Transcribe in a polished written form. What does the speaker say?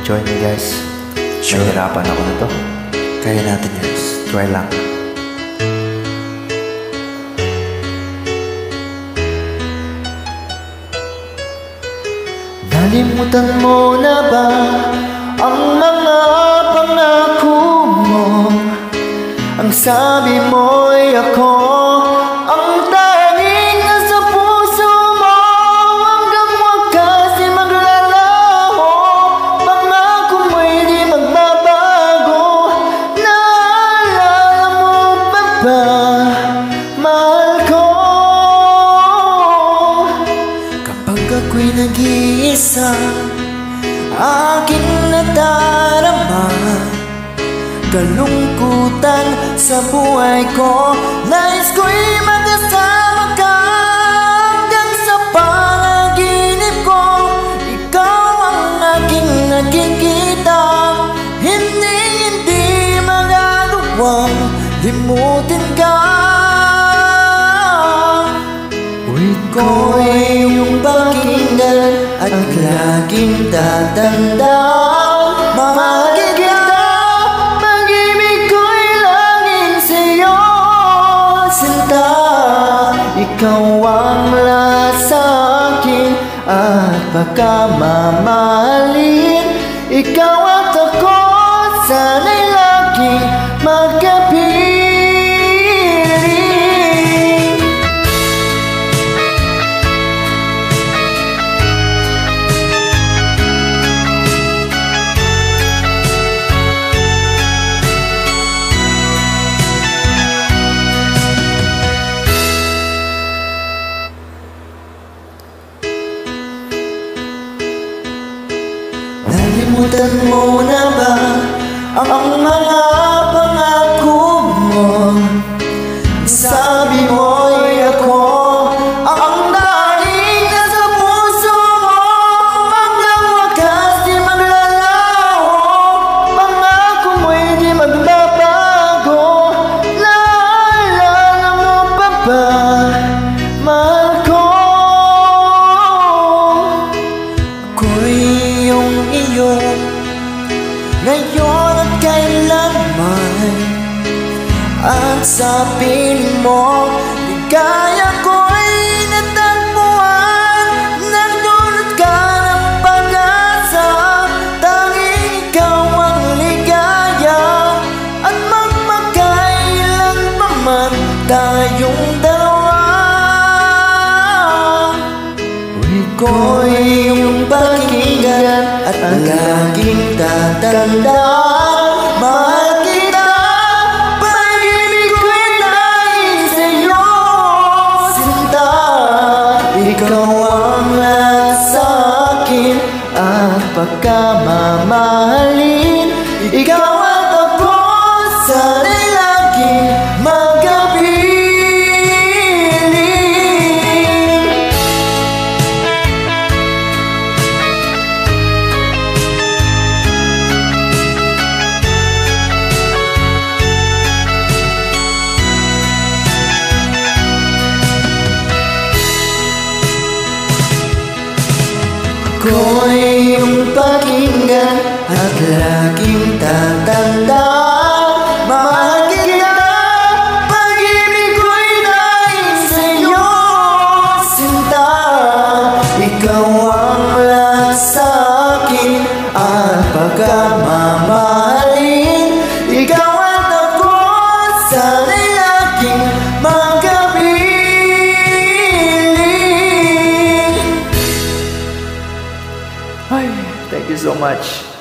Join me guys. Sure. Mahirapan ako na to. Kaya natin yan. Try lang. Nalimutan mo na ba ang mga pangako mo? Ang sabi mo'y ako ang tanging nasa puso mo. Hanggang wakas di maglalaho, pangako mo'y di magbabago. Naalala mo pa ba, mahal ko? Kapag ako'y nag-iisa, aking nadarama kalungkutan sa buhay ko. Nais ko'y magkasama ka hanggang sa panaginip ko. Ikaw ang aking nakikita, hindi magagawang limutin ka. Ko'y iyong pakinggan at laging tatandaan. Mahal kita, pag-ibig ko'y laging sa'yo, sinta. Ikaw ang lahat sa'kin at pagkamamahalin. Ikaw at ako, sana'y laging magkapiling. Nalimutan mo na ba ang mga pangako mo? Sabi mo'y ako ang tanging nasa puso mo. Hanggang wakas di maglalaho, pangako mo'y di magbabago. Naalala mo pa ba, mahal ko? Ako'y iyo ngayon at kailanman, at sa piling mo ligaya ko'y natagpuan. Nagdulot ka ng pag-asa, tanging ikaw ang ligaya, at magpakailan pa man tayong dalawa. Ko'y iyong pakinggan at laging tatandaan. Mahal kita, pag-ibig ko'y laging sa'yo, sinta. Ikaw ang lahat sa'kin at pagkamamahalin. Ikaw at ako, sana'y laging magkapiling. Ko'y iyong pakinggan at laging tatandaan. Mahal kita, pag-ibig ko'y laging sa'yo, sinta. Ikaw ang lahat sa'kin at pagkamamahalin. Ikaw at ako, sana'y laging magkapiling. Thank you so much.